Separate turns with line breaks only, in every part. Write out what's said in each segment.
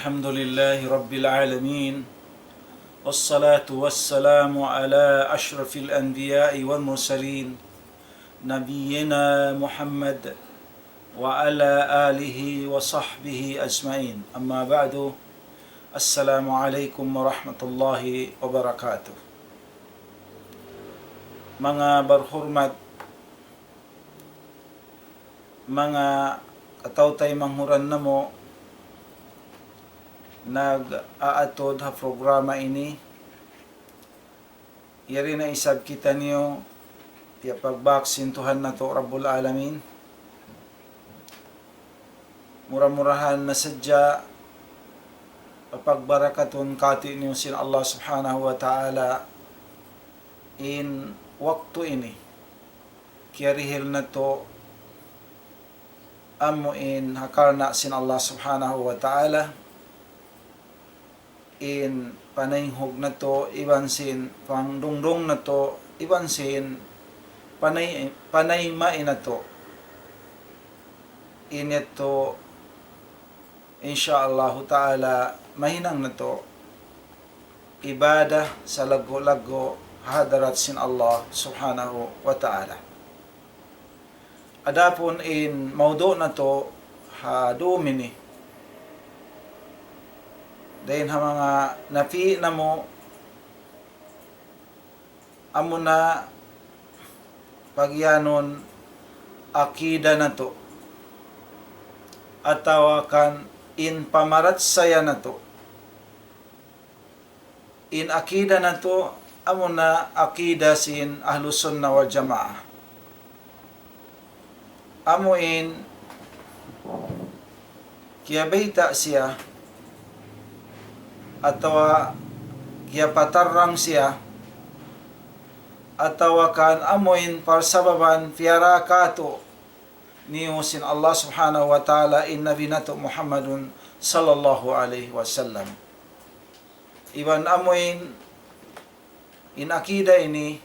الحمد لله رب العالمين والصلاة والسلام على أشرف الأنبياء والمرسلين نبينا محمد وعلى آله وصحبه أجمعين أما بعد السلام عليكم ورحمة الله وبركاته. Mga barhurmat, mga katawtay manghuran na mo, nag-aatod ha programa ini, yari na isab kita niyo, tiya pagbaksintuhan na to Rabbul Alamin, murah-murahan na sadya, pagbarakaton kati niyo sin Allah subhanahu wa ta'ala, in waktu ini, kiyarihil na to, amuin hakarna sin Allah subhanahu wa ta'ala, in panayhog na to, ibansin pangdungdong na to, ibansin panaymain na to, inito insyaallah ta'ala mahinang na to, ibadah sa lago-lago hadarat sin Allah subhanahu wa ta'ala. Adapun in maudo na to ha dumini, dahil ha mga nafi na mo, amo na pagyanon akida na to, at tawakan in pamarat saya na to. In akida na to, amo na akida sin Ahlus Sunnah wal Jamaah. Amo in kiyabayta siya, atawa kiyapatarrang siya, atawa kan amoin parsababan fiara kato niyo sin Allah subhanahu wa ta'ala in nabi nato Muhammadun sallallahu alaihi wasallam. Iban amoin in akida ini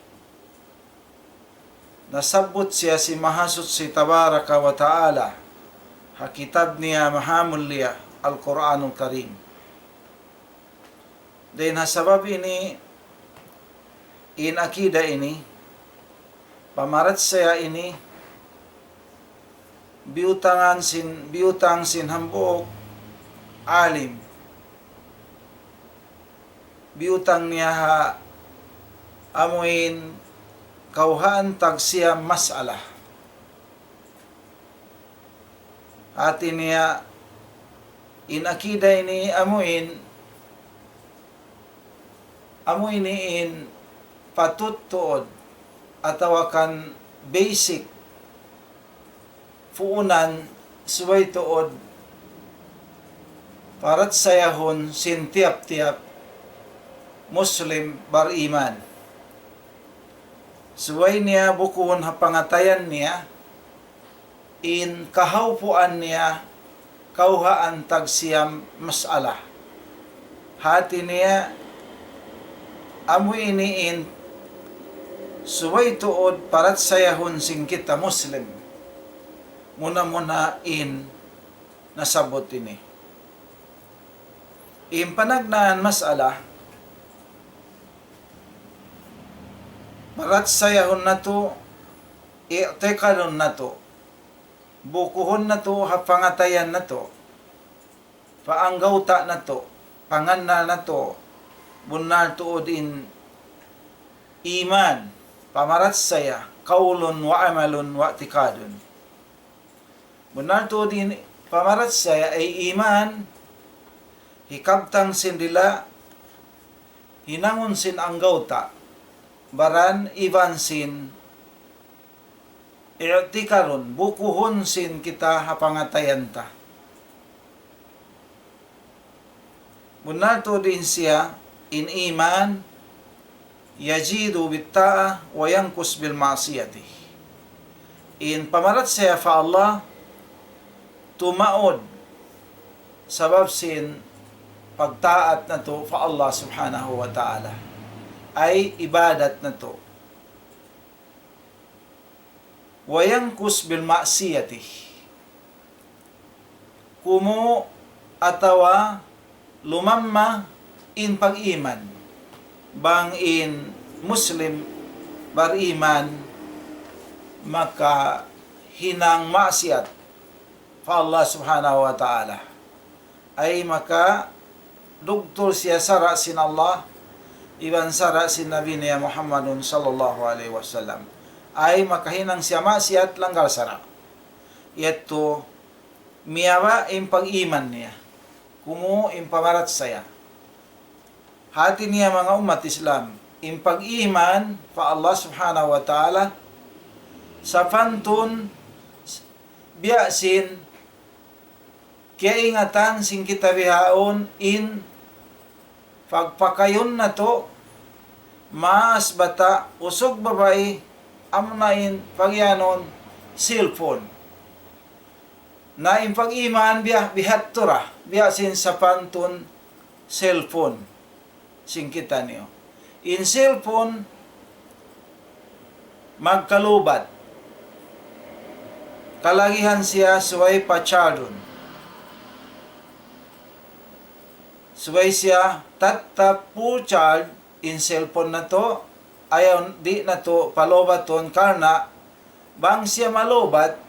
nasabot siya si mahasut si tabaraka wa ta'ala ha kitab niya mahamulya al-Quranul Karim. Dahil sabab ini, in akida ini, pamarat saya ini, biutang sin hambog alim, biutang niya ha amuin kauhaan tag siya mas'ala. Ati niya in akida ini amuin in patuttuod atawakan basic fuunan suway tuod parat sayahon sin tiap-tiap Muslim bar-iman. Suway niya bukun hapangatayan niya in kahawpuan niya kauhaan tag siyam mas'ala. Hati niya amo iniin suway tuod parat sayahon sing kita Muslim. Muna in nasabot ini. In panagnaan mas'ala, parat sayahon na to, i'tiqadon na to, bukuhon na to, hapangatayan na to, paanggawta na to, panganna na to, bunal tuod in iman, pamarat saya, kaulun wa amalun wa i'tiqadun. Bunal tuod in pamarat saya ay iman, hikabtang sindila, hinangon sin anggawta, baran iban sin i'tiqadun, bukuhon sin kita hapangatayanta. Bunal tuod in siya, in iman, yajidu bitta'a wa yankus bil ma'siyati. In pamarat siya fa Allah, tumaod, sabab sin pagtaat na to fa Allah subhanahu wa ta'ala, ay ibadat na to. Wa yankus bil ma'siyati, kumu atawa lumamma in pag-iman bang in Muslim bariman maka hinang maksiat fa Allah subhanahu wa ta'ala ay maka dugtol siya sara sin Allah iban sara sin Nabi niya Muhammadun sallallahu alaihi wasallam ay makahinang siya maksiat langgar sara ito miyawa in pag-iman niya kumu in pamarat saya hati niya mga umat Islam in pag-iman pa Allah subhanahu wa ta'ala sa pantun biyasin kaya ingatan sing kita bihaon in pagpakayon na to mas bata usog babae amnain pagyanon cellphone na in pag-iman bihat tura biyasin sa pantun cellphone sing kita niyo in cellphone magkalubat kalagihan siya suway pachadon suway siya tatapu charge in cellphone na to ayaw di na to palobaton karna bang siya malobat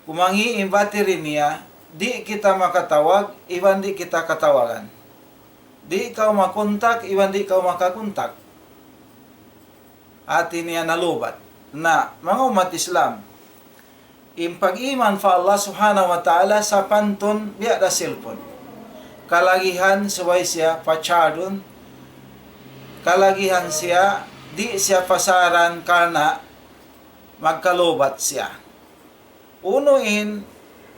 kumangi in battery niya di kita makatawag iwan di kita katawagan di ikaw makontak iwan di ikaw makakontak ati niya nalubat na mga umat Islam in pag-iman fa Allah subhanahu wa ta'ala sa pantun biya da cellphone kalagihan suway siya pachadon kalagihan siya di siya pasaran karna magkalubat siya unuin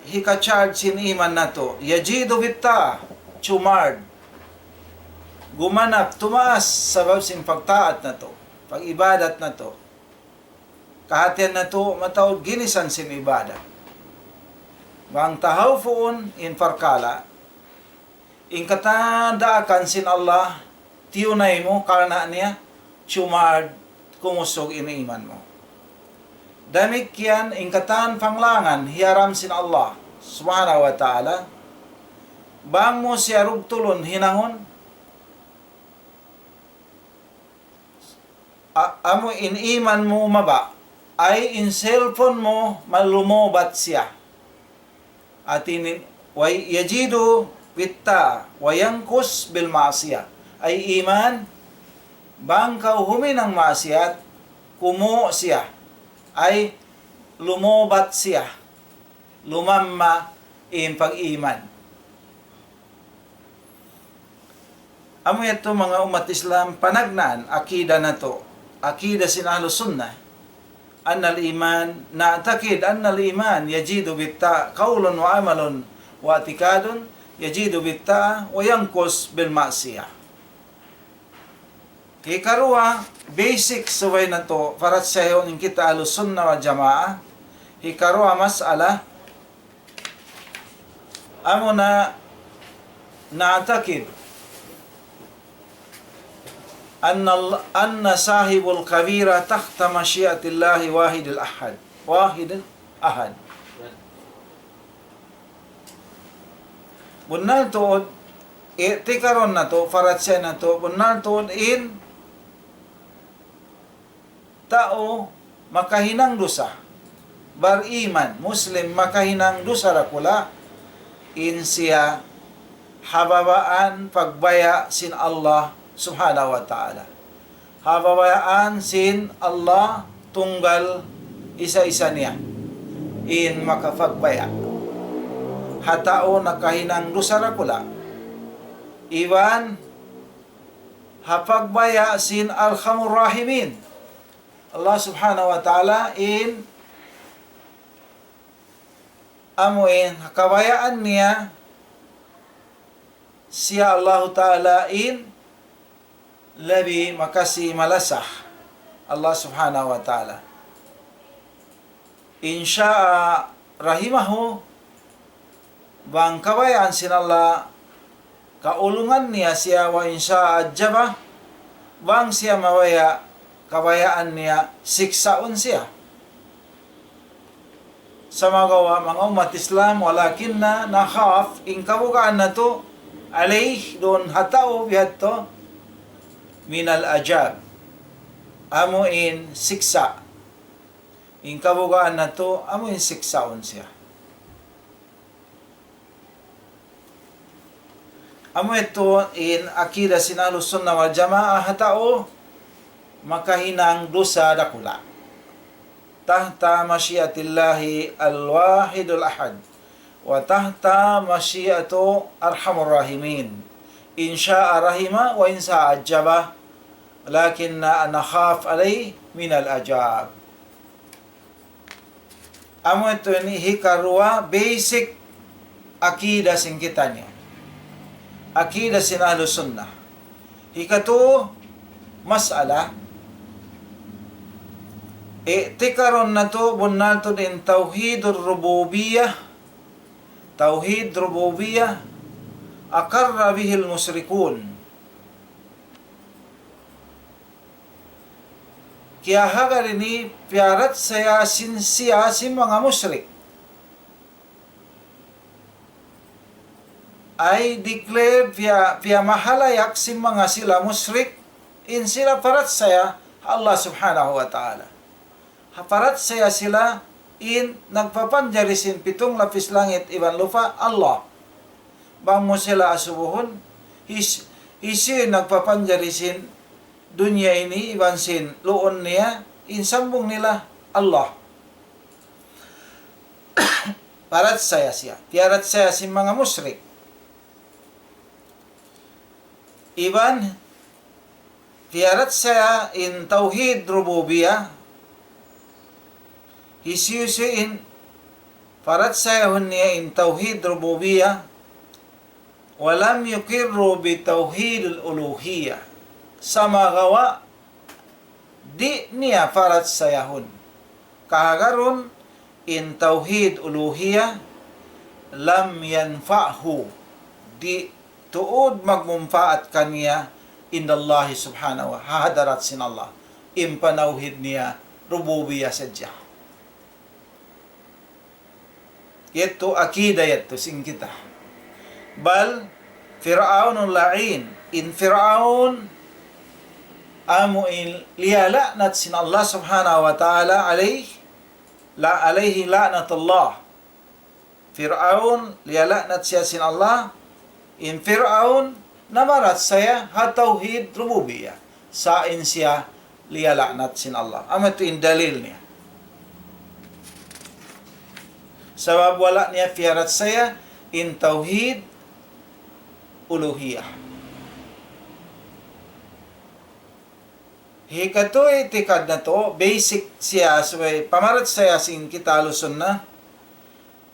hika-charge sin iman na to yajidu bitta chumard gumanap tumaas sabab sin pagtaat na to pag-ibadat na to kahatian na to matawag ginisan sin ibadat bang tahaw fuon in parkala in katandaakan sin Allah tiyunay mo karna niya chumard kumusog iniiman mo damik yan in katan panglangan hiyaram sin Allah subhanahu wa ta'ala bang mo siya rugtulon hinangon amo in iman mo maba ay in cellphone mo malumobat siya at way yajidu bitta wayangkus bil ma'siyah ay iman bang kauhumi ng maksiat kumu siya ay lumobat siya lumamma in pag-iman amo ito mga umat Islam panagnan akida na to akida sin Ahlus Sunnah anna al-iman na'takid anna al-iman yajidu bitta qawlun wa amalun wa i'tikadun yajidu bitta wa yanqus bil ma'siyah hikarua basic suway na to para sa iyo ng kita Ahlus Sunnah wa Jamaah hikarua mas'ala amo na na'takid anna sahibul kabira tahta masyiatillahi wahidil ahad bunal tuod tikaron na to farat siya na to bunal tuod in tao makahinang dusa bar iman muslim makahinang dusa rakula in siya hababaan pagbaya sin Allah subhanahu wa ta'ala hababayaan sin Allah tunggal isa-isa niya in makapagbaya hatao nakahinang dusa rakula iwan hapagbaya sin Arhamur Rahimin Allah subhanahu wa ta'ala in amuin kabayaan niya siya Allah ta'ala in labi makasi malasah Allah subhanahu wa ta'ala insya'a rahimahu bang kabayaan sin Allah kaulungan niya siya wa insya'a ajaba bang siya mawaya kabayaan niya siksaon siya sa mga umat Islam, walakin na nakhaf in kabukaan na to alayh doon hatao bihadto min al-ajab amo in siksa in kabukaan na to amo in siksaon siya. Amo ito in akida sinahlus sunnah wal jamaah hatao makahinang dosa dakula tahta masyiatillahi al-wahidul ahad wa tahta masyiatu arhamur rahimin in sya'a rahima wa in sya'a ajaba lakinna nakhaf alay min al-ajab. Amo ito ni hikarwa basic akida singkita niya akida sinahlus sunnah. Hikatu mas'ala i'tikaron na to bunnal to din tauhidur rububiyah tauhid rububiyah akarra bihil musyrikun kaya hagar ini piarat saya siya mga musyrik ay declare via mahalayak si mga sila musyrik in sila parat saya Allah subhanahu wa ta'ala. Parat saya sila in nagpapanjarisin pitong lapis langit iban lupa Allah. Bang mo sila asubuhon isi nagpapanjarisin dunya ini iban sin luon niya in sambung nila Allah. Parat saya siya. Tiarat saya si mga musyrik. Iban tiarat saya in tauhid rububiyah in parat saya hunniya in tauhid rububiyah walam yukirru bi tauhid uluhiyah sama gawa di niya parat saya hun kahagaron in tauhid uluhiyah lam yanfa'hu di tuod magmumfaat kaniya indallahi subhanahu wa hadarat sin Allah impanauhid niya rububiyah sadya. Ito akida yato sing kita. Bal Fir'aunul la'in in Fir'aun amu in liyala nat sin Allah subhanahu wa ta'ala alayhi la'natullah. Fir'aun liyala nat siya sin Allah in Fir'aun namarat saya hatauhid rububiyah sain siya liyalaknat sin Allah. Ama ito in dalil niya. Sabab wala niya fiarat saya in tauhid uluhiyah. Hikatoy tikad na to basic siya suway pamarat saya sin kitalo sunnah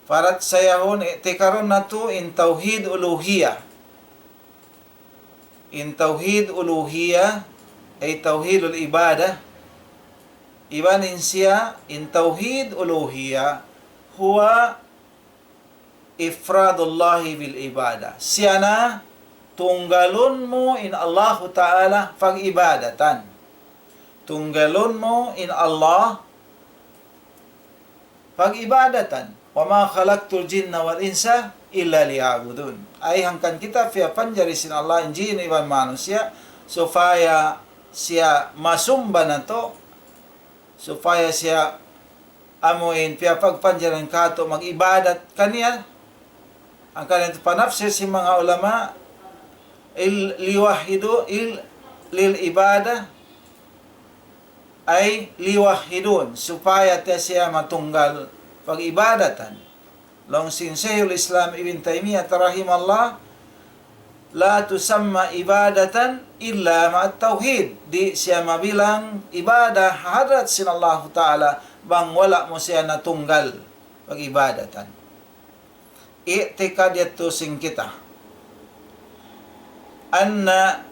parat sayahon tikaron na to in tauhid uluhiyah. In tauhid uluhiyah ay tauhidul ibadah. Ibanin siya in tauhid uluhiyah huwa ifradullahi bil ibadah. Siya na tunggalon mo in Allah Ta'ala pag-ibadatan. Tunggalon mo in Allah pag-ibadatan. Wa ma khalaqtul jinna wal insa illa liya'budun. Ay hangkan kita via panjarisin Allah in jin iban manusia supaya siya masumba na to supaya siya amuin via pagpanjaran kato mag-ibadat kaniya ang kanito panafsir si mga ulama liwahidu lil ibadah ay liwahidun supaya siya matunggal pag-ibadatan. Long sinsayul Islam Ibn Taymiyyah rahimallah la tusamma ibadatan illa ma'at tauhid. Di siya mabilang ibadah hadrat sin Allah Ta'ala bang wala mo siya natunggal pag-ibadatan. I'tikad yato sing kita anna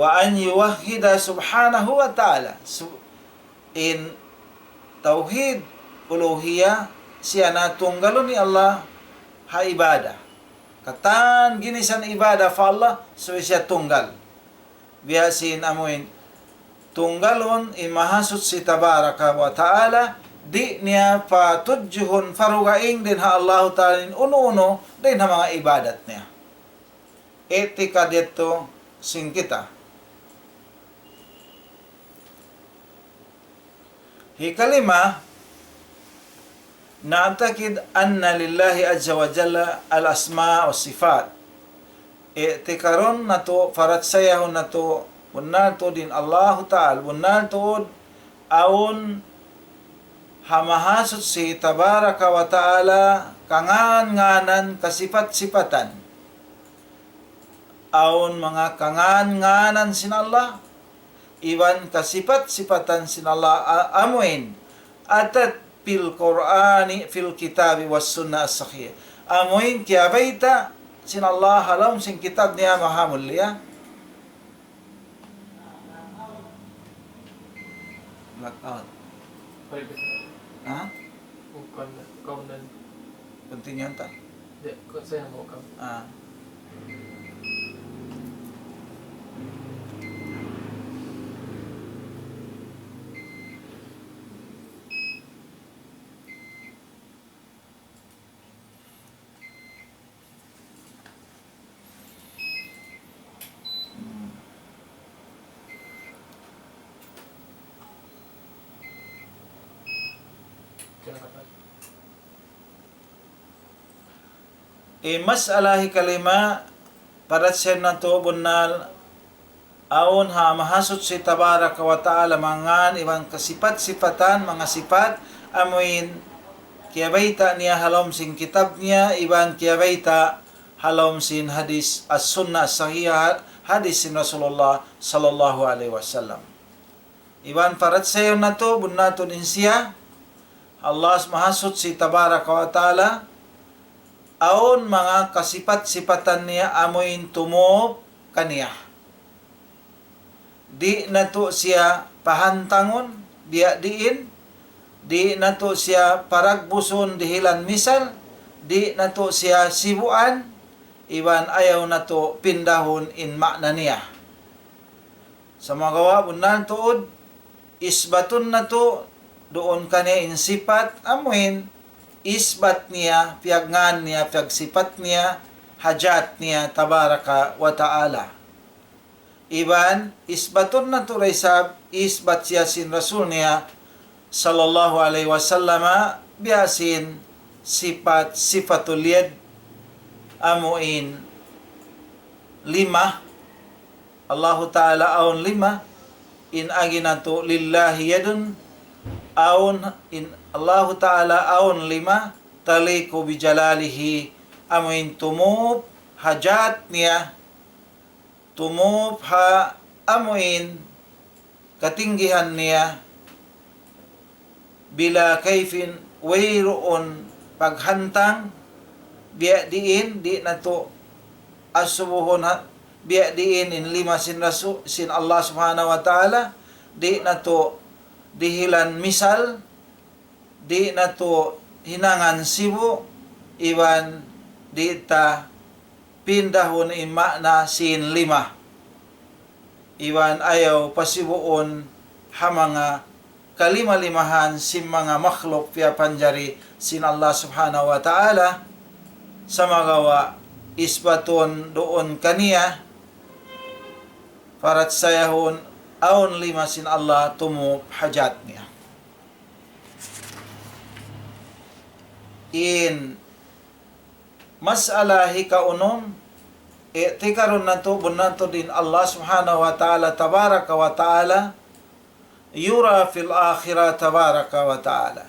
an yuwahhida subhanahu wa ta'ala in tauhid uluhiyah siya na tunggalon ni Allah ha ibadah. Katan ginisan ibadah fa Allah so siya tunggal. Biyasin amuin tunggalon imahasut si tabaraka wa ta'ala di niya patudjuhon farugaing din ha Allah Ta'ala uno-uno din ha mga ibadat niya. Etika dito sing kita. Hikalima, na'takid anna lillahi azza wa jalla al-asma wa sifat. I'tikaron na to, faratsayahon na to, bunal to din Allah Ta'ala, bunal to aun hamahasot si tabaraka wa ta'ala kangan-nganan kasifat-sipatan. Aun mga kangan-nganan sin Allah, iwan kasifat-sipatan sin Allah amuin atat fil Qur'ani fil kitabi was sunnah as-sahih. Amuin kya baita sin Allah halam sin kitab niya maha mulia. Blackout. Ha?
Bukan kaunan.
Continue ta.
Dia kau saya mau kau.
Ah. Mas'alahi kalima parat siya na to bunal aon ha mahasot si tabaraka wa ta'ala mangan ibang kasipat-sipatan mga sifat amuin kiyabaita niya halom sin kitab niya ibang kiyabaita halom sin hadis as-sunnah sahih hadis sin Rasulullah sallallahu alaihi wasallam. Iban parat siya na to bunal to din siya Allah mahasot si tabaraka wa ta'ala aon mga kasipat-sipatan niya amoin tumob kaniya. Di na to siya pahantangon, biya diin, di na to siya paragbuson dihilan misal, di na to siya sibuan, iban ayaw na to pindahon in makna niya. Sa mga gawa, bunan tuod, isbatun na to, doon kaniya in sipat, amuin, isbat niya, piagngan niya, piagsipat niya, hajat niya, tabaraka wa ta'ala. Iban, isbatun na turay sab, isbat siya sin Rasul niya, sallallahu alaihi wasallama, biyasin, sifatul yad, amuin, lima, Allahu Ta'ala aun lima, in aginato lillahi yadun, aun in Allah Ta'ala aun lima taliku bijalalihi amuin tumub hajat niya tumub ha amuin katinggihan niya bila kaifin wayroon paghantang biya diin di na to asubuhon biya diin in lima sin Rasul sin Allah subhanahu wa ta'ala di na to dihilan misal di na to hinangan sibu iwan di ta pindahon ima na sin lima iwan ayaw pasibuon hamanga kalima-limahan sin mga makhluk pia panjari sin Allah subhanahu wa ta'ala sa magawa isbaton doon kaniya parat sayahon aon lima sin Allah tumu hajat niya. In mas'ala hikaunom i'tikaron nato bunanto din Allah subhanahu wa ta'ala tabaraka wa ta'ala yura fil akhirah tabaraka wa ta'ala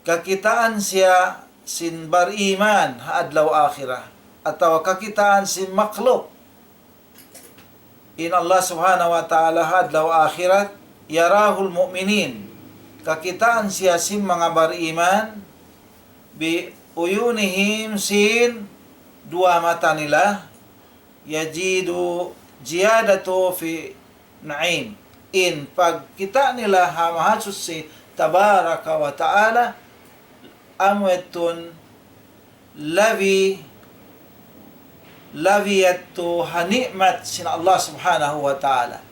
kakitaan siya sin bariman haadlaw akhirah atau kakitaan sin makhluk in Allah subhanahu wa ta'ala haadlaw akhirat yarahul mu'minin kakitaan siya sin mga bariman bi uyunihim sin dua mata nila yajidu ziyadatu fi na'im in pagkita nila hamahasus si tabaraka wa ta'ala amwetun laviyatu hani'mat sin Allah subhanahu wa ta'ala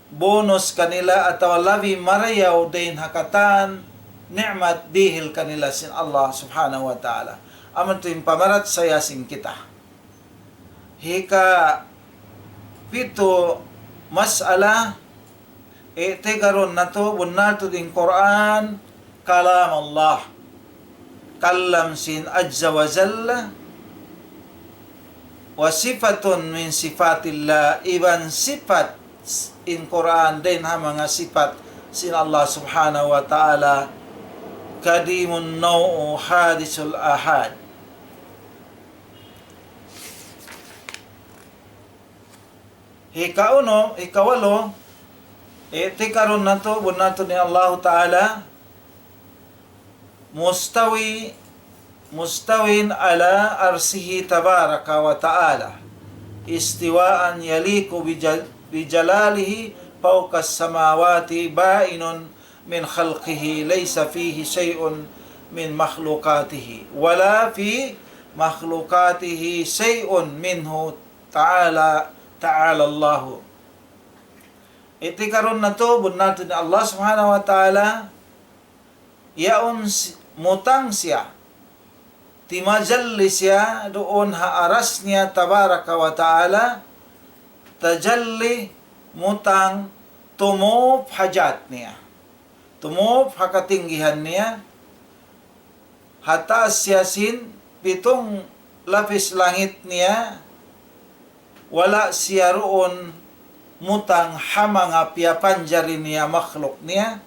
bonus kanila atau labi marayaw din hakatan ni'mat dihil kanila sin Allah subhanahu wa ta'ala. Aman to yung pamarat saya sin kita. Hika pito mas'ala tegaron na to bunal to din Quran kalam Allah. Kalam sin ajza wa jalla wa sifatun min sifatillah, iban sifat in Quran din ha mga sifat sin Allah subhanahu wa ta'ala, kadimun naw'u hadisul ahad. Ikawalo tikaron na to bunato ni Allah ta'ala mustawin ala arsihi tabaraka wa ta'ala istiwaan yaliku bijalalihi fawqa samawati ba'inun min khalqihi laysa fihi shay'un min makhlukatihi wala fi makhlukatihi shay'un minhu ta'ala Allahu. Iti karon na to bunato ni Allah subhanahu wa ta'ala yaon mutang siya, timajalli siya doon haaras niya tabaraka wa ta'ala, tajalli mutang tumop hajat niya, tumop hakatinggihan niya, hataas siya sin pitong lapis langit niya, wala siya roon mutang hamanga piyapanjari niya makhluk niya,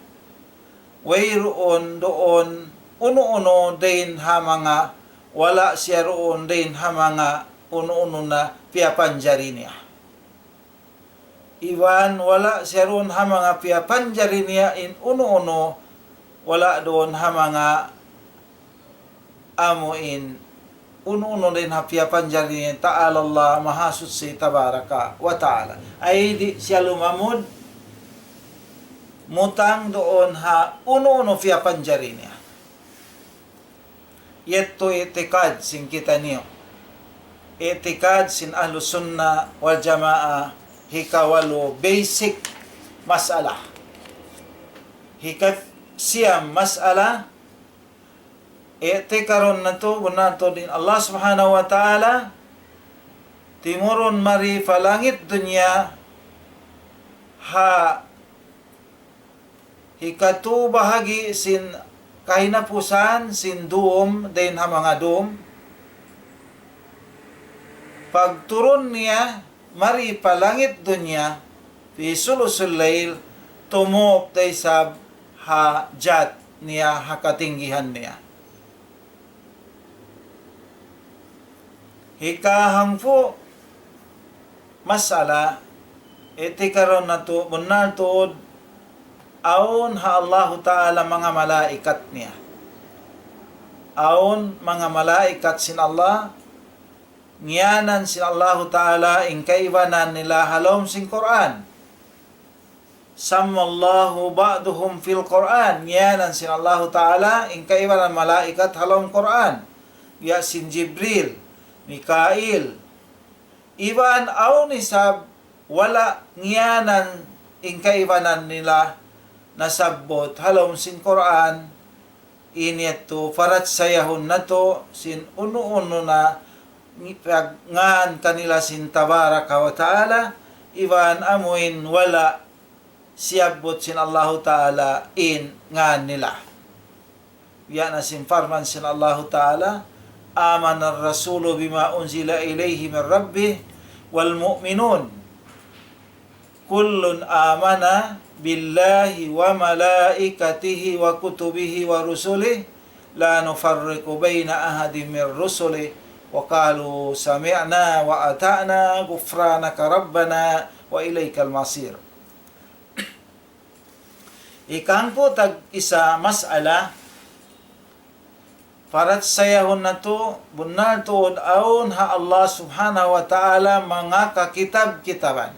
wayroon doon uno-uno din ha mga wala siya roon din ha mga uno-uno na piyapanjari niya. Iwan wala siya roon ha mga piyapanjari niya in uno-uno, wala doon ha mga amuin uno-uno din ha piyapanjari niya. Ta'ala Allah mahasud si tabaraka wa ta'ala. Ay di siya lumamud mutang doon ha uno-uno piyapanjari niya. Yeto itikad sin kita niyo. Itikad sin Ahlus Sunnah wal Jamaah hikawalo basic mas'ala. Hikaf siyam mas'ala itikaron na to bunato din Allah subhanahu wa ta'ala timuron mari falangit dunya ha hikatu bahagi sin kahinapusan sin duom din ha mga duom, pagturon niya mari palangit dunya fi sulusul layl tumop day sab ha jat niya hakatinggihan niya. Hikahangpo masala itikaron na to bunal tuod aun ha Allah ta'ala mga malaikat niya. Aun mga malaikat sin Allah, ngiyanan sin Allah ta'ala in kaibanan nila halom sin Quran. Sammallahu ba'duhum fil Quran, ngiyanan sin Allah ta'ala in kaibanan malaikat halom Quran. Ya sin Jibril, Mikail. Iban aun isab wala ngiyanan in kaibanan nila nasabot halom sin Quran inito farat sayahon na to sin uno-uno na ngan kanila sin tabaraka wa ta'ala, iban amuin wala siyabot sin Allah ta'ala in ngan nila. Yan na sin farman sin Allah ta'ala, amana ar-rasulu bima unzila ilayhi min rabbih wal mu'minun kullun amana billahi wa malaikatihi wa kutubihi wa rusulih la nufarriqu baina ahadin min rusulih wa qalu sami'na wa ata'na ghufranaka rabbana wa ilaykal masir. Ikan po tag isa mas'ala parat sayahon na to bunal tuod aun ha Allah subhanahu wa ta'ala mga kakitab-kitaban.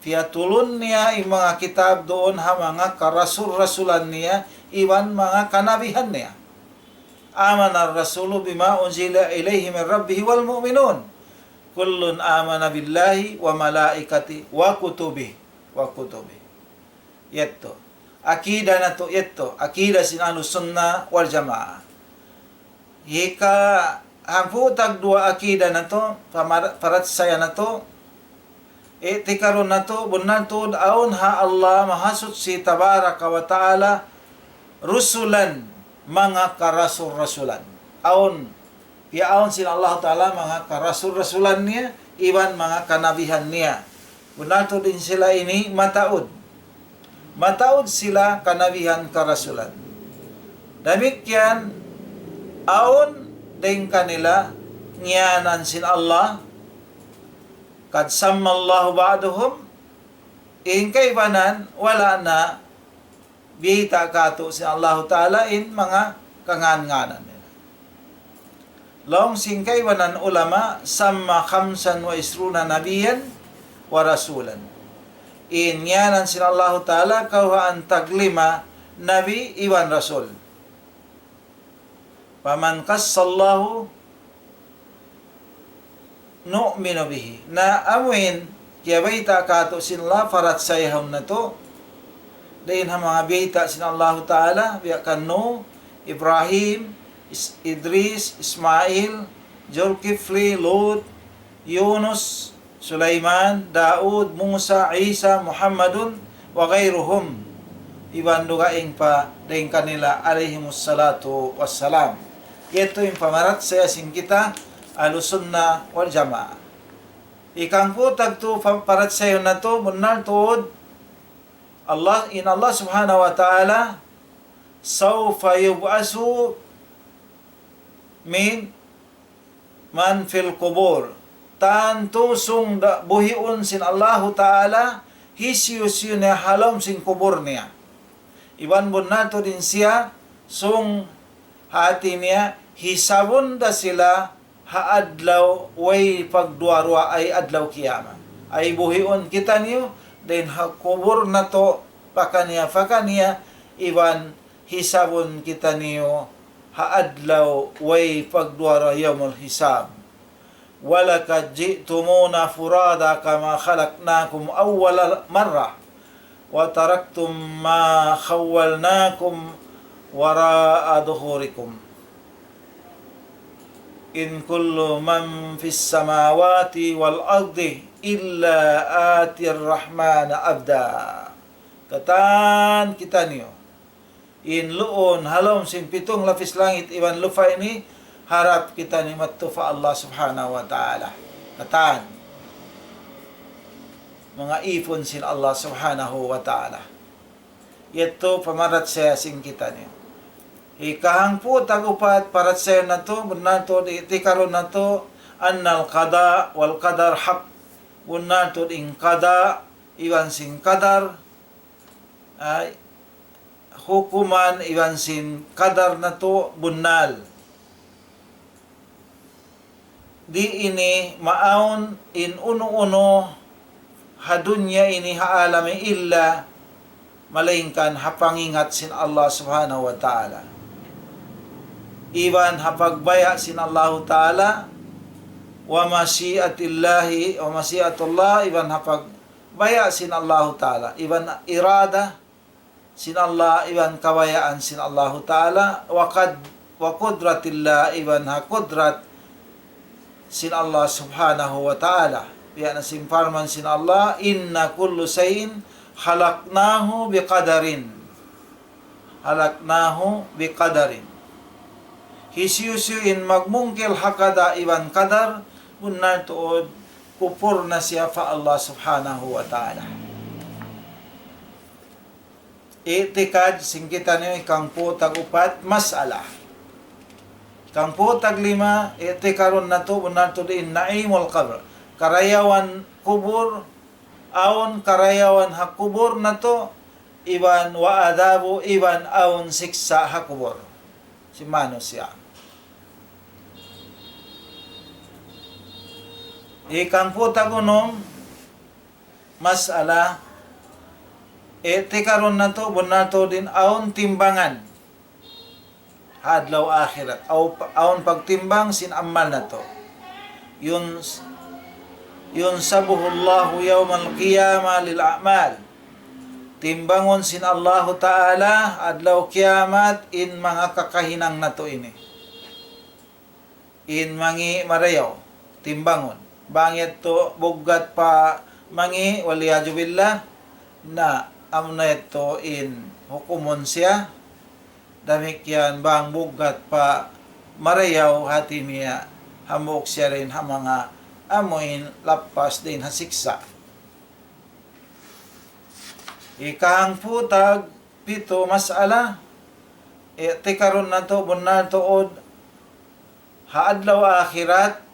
Fiatulun niya yung mga kitab doon ha mga karasul-rasulan niya, iwan mga kanabihan niya. Amana ar-rasulu bima unzila ilayhi min rabbihi wal mu'minun. Kullun amana billahi wa malaikati wa kutubi wa kutubi. Yetto. Akida na to yetto. Akida sin Ahlus Sunnah wal Jamaah. Hika hamputag dua akida na to, parat saya na to, tikaron na to, bunan to, aun ha Allah mahasut si tabaraka wa ta'ala, rusulan, mga karasul-rasulan. Aun sin Allah ta'ala, mga karasul-rasulan niya, iwan mga kanabihan niya. Bunan to din sila ini mataud. Mataud sila kanabihan karasulan. Demikian, aun din kanila ngiyanan sin Allah kad sammallahu ba'duhum kay banan wala na bihita kato sin Allah Ta'ala in mga kangan-nganan nila. Long singkay banan ulama samma khamsan wa isruna nabiyan wa rasulan. In ngiyanan sin Allah Ta'ala kauhaan taglima nabi iwan rasul. Paman kassallahu nu'minu bihi. Na amuin, kaya baita kato sin Allah, farat sayahon na to. Dahin ha mga baita sin Allah Ta'ala, biyakan no, Ibrahim, Idris, Ismail, Zulkifli, Lut, Yunus, Sulaiman, Daud, Musa, Isa, Muhammadun, wa gayruhum. Iban dugaing pa dahin kanila, alaihimus salatu wassalam. Ito yung pamarat sa yasin kita, Ahlus Sunnah wal Jamaah. Ikang po tagto parat sa iyo na to, munal tuod, Allah subhanahu wa ta'ala, sawfa yub'asu min man fil kubur. Tantusong buhiun sin Allah ta'ala, hisyus yun na halom sin kubur niya. Iban bunal to din siya, sung hati niya, hisabon da sila haadlaw way pagduarwa ay adlaw kiyama. Ay buhion kita niyo, then hakubur na to, fakaniya, iwan hisabon kita niyo, haadlaw way pagduarwa yawmul hisab. Walakad ji'tumuna furada kama khalaqnakum awwala marra, wa taraktum ma khawwalnakum wara'a dhuhurikum. In kullu man fis samawati wal ardi illa atir rahmana abda. Katan kita niyo. In luon halom sin pitong lapis langit iwan lupa ini harap kita ni matufa Allah subhanahu wa ta'ala. Katan. Mga ipon sin Allah subhanahu wa ta'ala. Ito pamarat sa sing kita niyo. Ikahang po tagupat parat sayo na to, bunan to, itikaron na to, annal qada wal qadar haq. Bunan to, ing qada, iwan sin qadar, ay, hukuman, iwan sin qadar na to, bunal. Di ini maaun in uno-uno, hadunya ini haalami illa, malaingkan hapangingat sin Allah subhanahu wa ta'ala. Iwan hapagbaya sin Allah Ta'ala wa masyiatillahi wa masyiatullah, iwan hapagbaya sin Allah Ta'ala, iwan irada sin Allah, iwan kawayaan sin Allah Ta'ala, wa kudratillah, iwan hakudrat sin Allah subhanahu wa ta'ala. Yan ang simparman sin Allah, inna kullu sayin halaknahu biqadarin. Halaknahu biqadarin. Hisyusyuin magmungkil hakada iwan kadar, bunar tuod, kupur na siya fa Allah subhanahu wa ta'ala. Itikad, singkitan niyo ikang po tagupat, masala. Ikang po taglima, itikaron na to, bunar to din naimul qabr. Karayawan kubur, aon karayawan hakubur na to, iwan wa adabu, iwan aon siksa hakubur. Si mano siya. Ikang po tagunom, masala, tikaron na to, bunar to din aon timbangan. Hadlaw akhirat. Aon pagtimbang, sinamal na to. Yun sabuhullahu yawmal qiyamah lil a'mal. timbangon sin Allahu Ta'ala adlaw kiamat in mga kakahinang nato ini. In mangi marayaw, timbangon. Bangit to bugat pa mangi waliyadu billah na amna ito in hukumon siya. Damikyan bang bugat pa marayaw hati niya hamok siya rin ha mga amoin lapas din hasiksa. Ikahang putag, pito masala, tikaron na to, bunal tuod, haadlaw akhirat,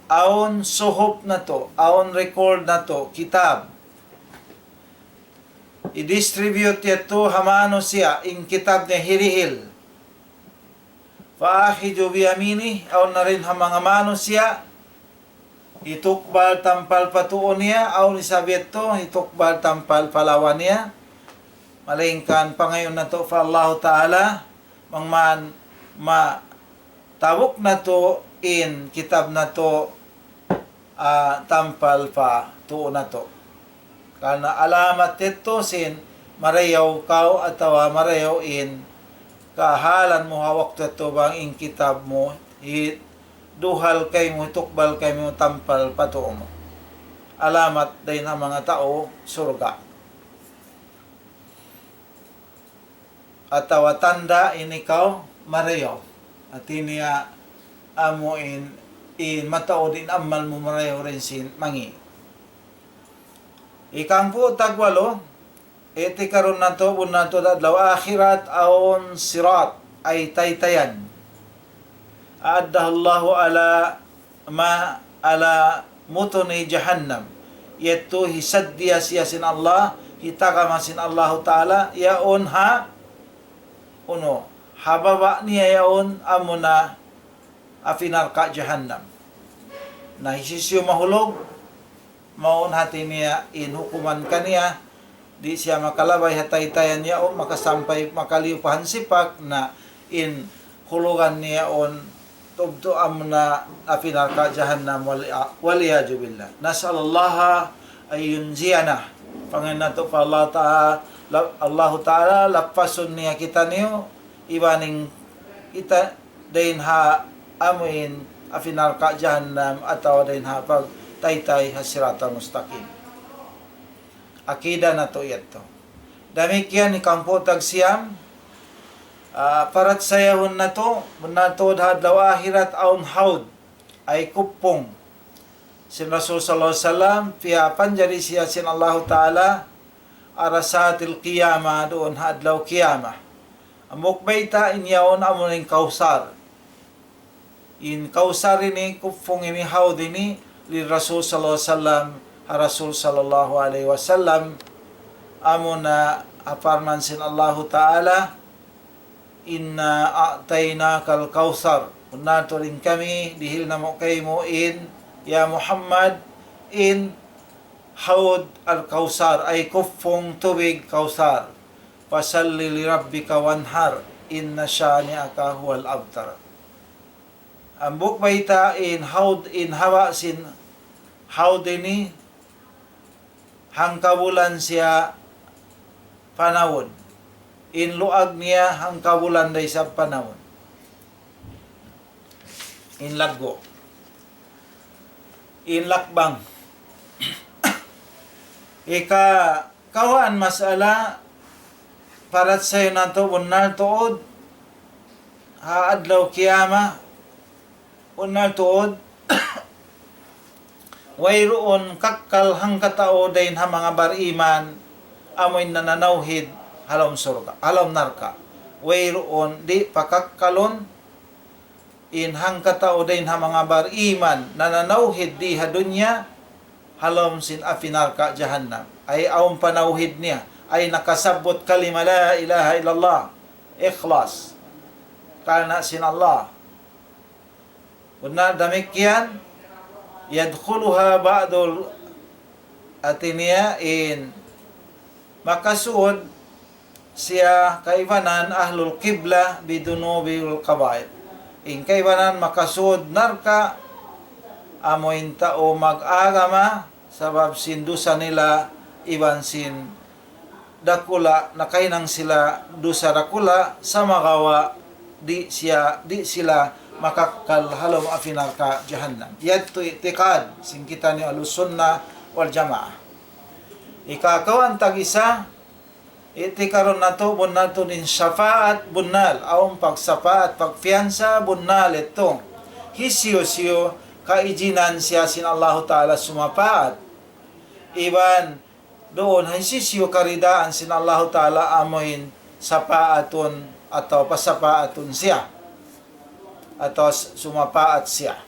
aon suhop na to, aon record na to, kitab. I-distribute yato hamano siya, in kitab niya hirihil. Faakhidu biyamini, aon na rin hamanga mano siya, itukbal tampal patuon niya, aw ni sabiet to, itukbal tampal palawan niya. Malingkan pa ngayon na to, fa Allah Ta'ala, mangman tabok na to, in kitab na to, tampal pa tuon na to. Karena alamat ito sin, marayaw kaw atawa marayaw in, kahalan mo hawak to bang in kitab mo, duhal kay mo, tukbal kay mo, tampal patuo mo. Alamat din ang mga tao, surga. At tanda inikaw, marayaw. At iniya amo in matao din amal mo marayaw rin sin mangi. Ikang po tagwalo, iti karon na to, na to dadlaw, akhirat aon sirat, ay taytayan. A'addahallahu ala mutuni jahannam, yaitu hisad dia siya sin Allah, hitakama sin Allah Ta'ala, yaon ha uno hababa niya yaon amuna afinar ka jahannam na hisisyo mahulog maon hati niya in hukuman kaniya di siya makalabay hatay-tayan niya o makasampay makaliupahan sipak na in hulugan niya on tubto amna afinar ka jahannam waliyadu billah. Nas'alallah ay yunziyana Panginoon pa Allah Ta'ala lapasun niya kita niyo ibaning kita din ha amuin afinar ka jahannam ataw din ha pag taytay hasirata mustaqim. Akida na to ito. Damikyan ni kampo tagsiyam parat sayahon na to munatod hadlaw ahirat aun haud ay kupong sin Rasul sallallahu alaihi wasallam piapan jadi siya sin Allah Ta'ala arasatil qiyamah doon hadlaw qiyamah amok baita inyaon amuning kausar in kausar ini kupong ini haud ini li Rasul sallallahu alaihi wasallam Rasul sallallahu alaihi wasallam amuna aparman sin Allah Ta'ala inna a'tainakal kausar unato rin kami dihil na mo kay mo in ya Muhammad in haud al-kausar ay kufong tubig kausar fasalli li rabbika wanhar inna shani'aka huwal abtar. Ang bukbayta in haud in hawa sin haud ini hangkabulan siya panawon in luag niya hangkabulan day sa panawon in laggo in lakbang ika kawan masala parat sa'yo na to unal tuod haadlaw kiyama unal tuod wayroon kakkal hangkatao dahin ha mga bariman amoy nananawhid halom surga halom narka wayroon di pakakkalon in hangkatao dahin ha mga bariman nananawhid di ha dunya halom sin afinarka jahannam ay awang panawhid niya ay nakasabot kalima la ilaha illallah ikhlas kana sin Allah una damikyan yadkhuluha ba'dul atiniya in makasuod siya kaibanan ahlul qibla bidunubil kabair in kaibanan makasuod narka amoin tao mag-agama sabab sindusa nila iban sin dakula nakainang sila dusa dakula sa magawa di sila makakalhalom afinar ka jahannam. Yadto itikad singkita ni alusunna wal jamaah. Ikakawan tag-isa itikaron nato bun nato din syafaat bunnal aong pagsapaat pagfiansa bunnal ito hisyo-siyo kaijinan siya sin Allah Ta'ala sumapaat iban doon hisyo karidaan sin Allah Ta'ala amoin sapaaton atau pasapaaton siya atau sumapaat siya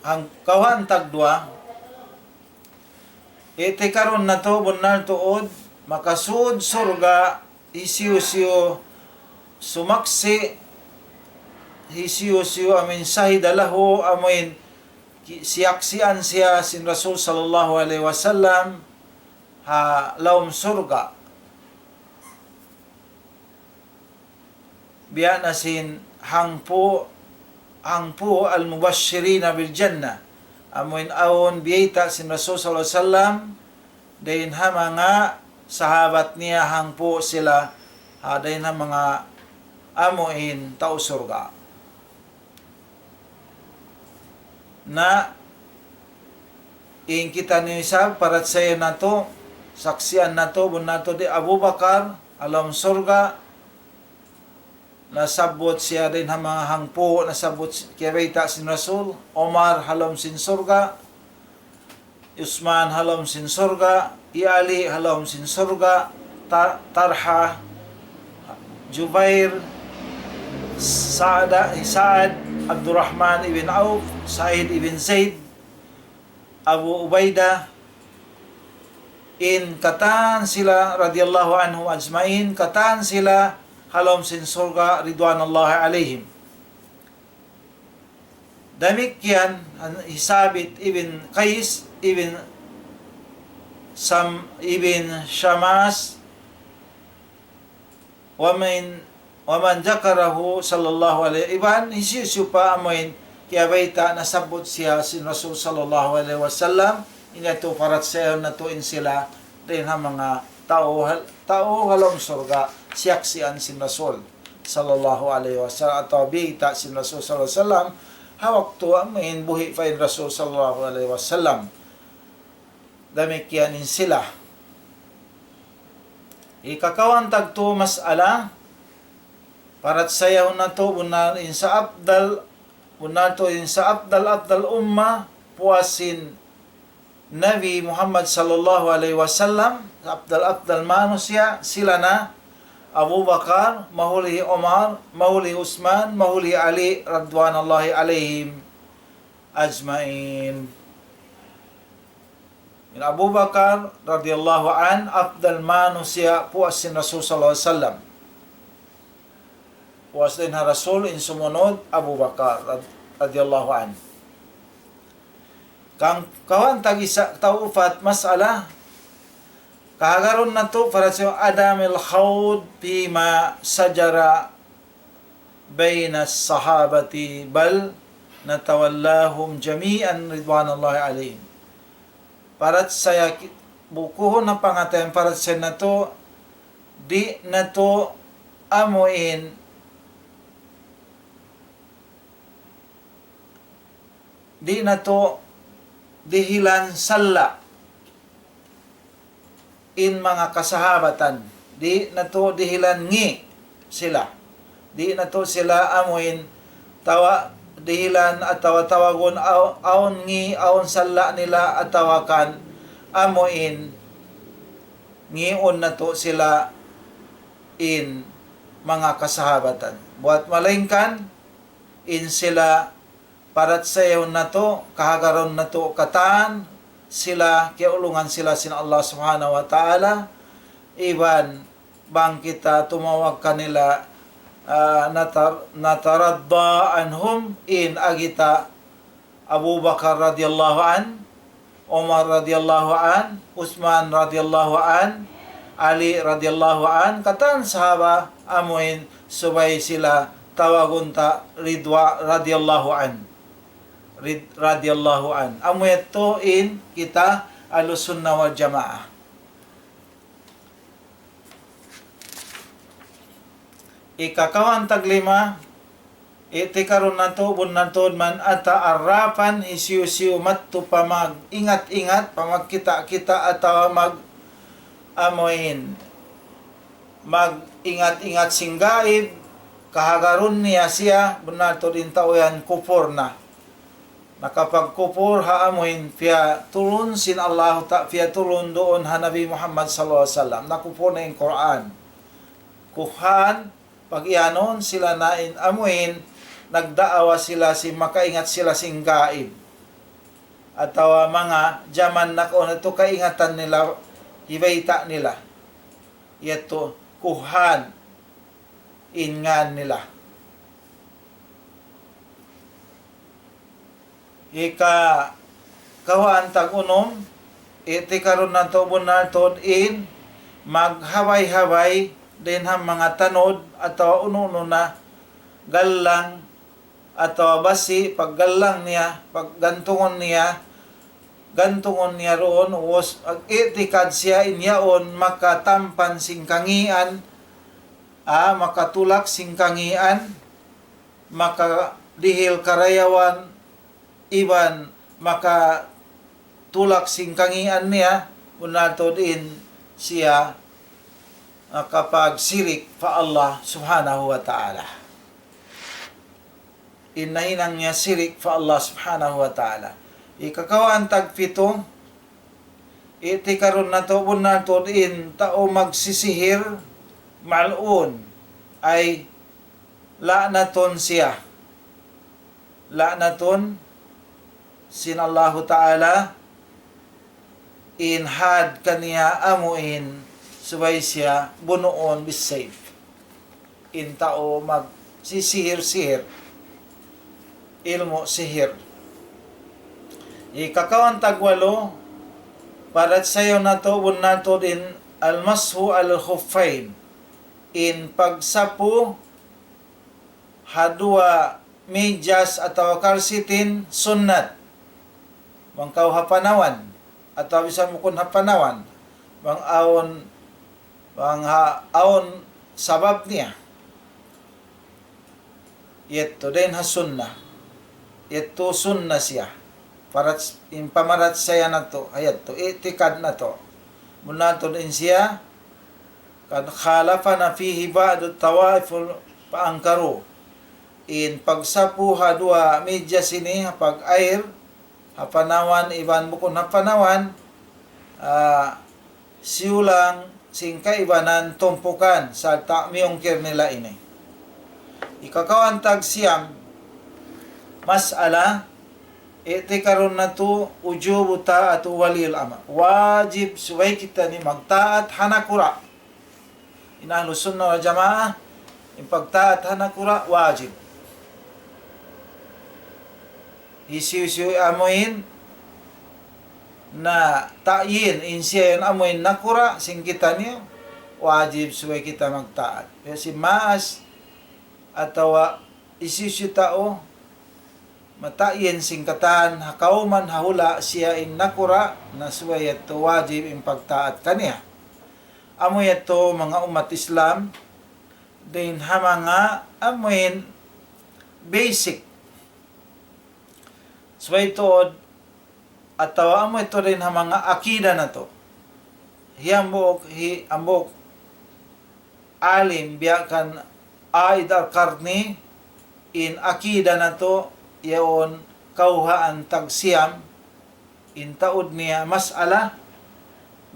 ang kawan tagdua iti karon na to bunal tuod makasud surga isiyo-siyo sumaksi isiyo-siyo amin sahidalahu amin siyaksian siya sin Rasul sallallahu alaihi wasallam ha laum surga biya na sin hangpo al-mubashirina bil jannah amoin awon biyita sin Rasul sallallahu alaihi wasallam dahin ha mga sahabat niya hangpo sila dahin ha mga amoin tao surga na kita ni isab parat sayo na to saksian na to bun na to di Abu Bakar alam surga nasabot siya din ang mga hangpo, nasabot kiyabita sin Rasul, Omar halom sin surga, Usman halom sin surga, Ali halom sin surga, Tarha, Jubair, Sa'ad, Abdurrahman ibn Auf, Sa'id ibn Zaid, Abu Ubaidah, katan sila radiyallahu anhu ajmain, katan sila halom sin surga ridwanullahi alaihim. Demikian Hisabit ibn Qais ibn Syamas waman jakarahu sallallahu alaihi iban isisu pa amoin kiyabaita nasabot siya sin Rasul sallallahu alaihi wasallam inato parat sayo natuin sila din ha mga tao halom surga siyaksian sin Rasul sallallahu alaihi wasallam atau bita sin Rasul sallallahu alaihi wasallam hawak tu amin buhi fain Rasul sallallahu alaihi wasallam demikianin sila ikakawan tagto masala parat sayaw na to bunal insa abdal umma puasin Nabi Muhammad sallallahu alaihi wasallam abdal manusia sila na Abu Bakar, mahuli Omar, mahuli Usman, mahuli Ali radwanullahi alaihim ajmain. Abu Bakar radhiyallahu an afdal manusia puas sin Rasul sallallahu alaihi wasallam. Puas din ha Rasul in sumunod Abu Bakar radhiyallahu an. Kang kawan tagisa taufat mas'ala kahagaron na to para sa adamil khawd bima sajara bayna sahabati bal natawallahum jami'an ridwanullahi alaihim. Parat saya bukuhon ng pangatayan parat sa na to di na to amuin di na to dihilan salla in mga kasahabatan di na to dihilan ngi sila di na to sila amuin dihilan at tawagon aon ngi aon salla nila at tawakan amuin ngion na to sila in mga kasahabatan buat malingkan in sila parat sayo na to kahagaron na to katan sila kiulungan sila sin Allah subhanahu wa ta'ala iban bang kita tumawag kanila nataradda anhum in agita Abu Bakar radhiyallahu an Umar radhiyallahu an Utsman radhiyallahu an Ali radhiyallahu an katan sahaba amuin subay sila tawagunta Ridwa radhiyallahu an radiyallahu an. Amo ito in kita Ahlussunnah wal Jamaah. Ikakawan taglima, iti karon nato bunantod man ata arapan isiu-siu matto pamag ingat-ingat pamagkita-kita atawa mag amoin mag ingat-ingat singgaib kahagaron niya siya bunantod in taoyan kupor na nakapagkupor haamoin fiya turun sin Allah fiya turun doon ha Nabi Muhammad sallallahu alaihi wasallam nakupor na yung Quran kuhan pag ianon sila nain amuin nagdaawa sila si makaingat sila sing gaib atawa mga jaman na ko ito kaingatan nila hibayta nila yato kuhan ingan nila ika kawaan tag unom iti karon nato bunaltod in maghabay-habay din ang mga tanod atawa uno-uno na galang atawa basi paggalang niya paggantungon niya roon was ag-itikad siya inyaon makatampan sing kangian makatulak sing kangian makadihil karayawan iban makatulak sing kangian niya unatod in siya kapag sirik pa Allah subhanahu wa ta'ala. Inahinang niya sirik pa Allah subhanahu wa ta'ala. Ikakawaan tagpito, iti karon na to bunatod in tao magsisihir malun ay la'naton siya. La'naton sin Allah ta'ala in had kaniya amuin subay siya bunoon bis safe in tao magsisihir-sihir ilmo sihir ikakawan tagwalo para sayo na to bunato din almashu al-khuffain in pagsapu hadua medyas atawa kalsitin sunnat mangkaw hapanawan atawa bisan mukon hapanawan bang aon sabab niya ito din ha sunnah ito sunnah siya para pamarat saya na to ayat to itikad na to muna to din siya kad khalafa na fihi ba'd tawaiful paangkaro in pagsapu hadua media sini pag air hapanawan iban bukon hapanawan siulang singka ibanan tumpukan sa ta'miyongkir nila ini. Ikakawan tag siyam mas'ala iti karon na to ujubu ta'at walil ama. Wajib suway kita ni magtaat hanakura. Ahlussunnah wal Jamaah yung pagtaat hanakura wajib. Isiu-siu amuin na ta'yin insiya yun amoy nakura sing kita niyo wajib suway kita magtaat kasi maas atawa isisyu tao mata'yin sing katan hakauman hahula siya in nakura na suway ito wajib in pagtaat kaniya amoy ito mga umat Islam din ha mga amoy basic suway ito atawa amo ito rin ha mga akida na to. Ambok alim biyakan aid al-karni in akida na to yaon kauhaan tagsiyam in taod niya mas'ala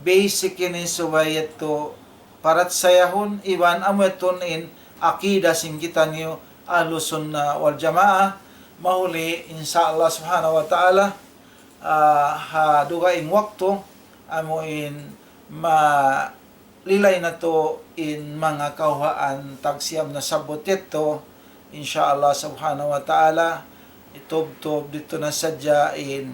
basic ini subay ito parat sayahon iban amo ito in akida sing kita niyo Ahlussunnah wal Jamaah mahuli inshallah subhanahu wa ta'ala dugaing wakto amuin malilay na to in mga kauhaan tagsiyam na sabot ito inshallah subhanahu wa ta'ala itob-tob dito na sadya in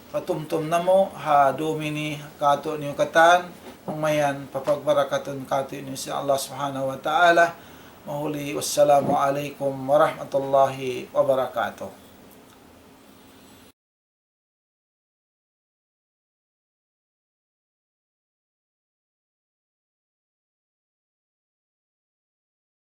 patumtum na mo dumini kato niyo katan umayan papagbarakaton kato niyo si Allah subhanahu wa ta'ala mahuli wassalamu alaikum warahmatullahi wabarakatuh.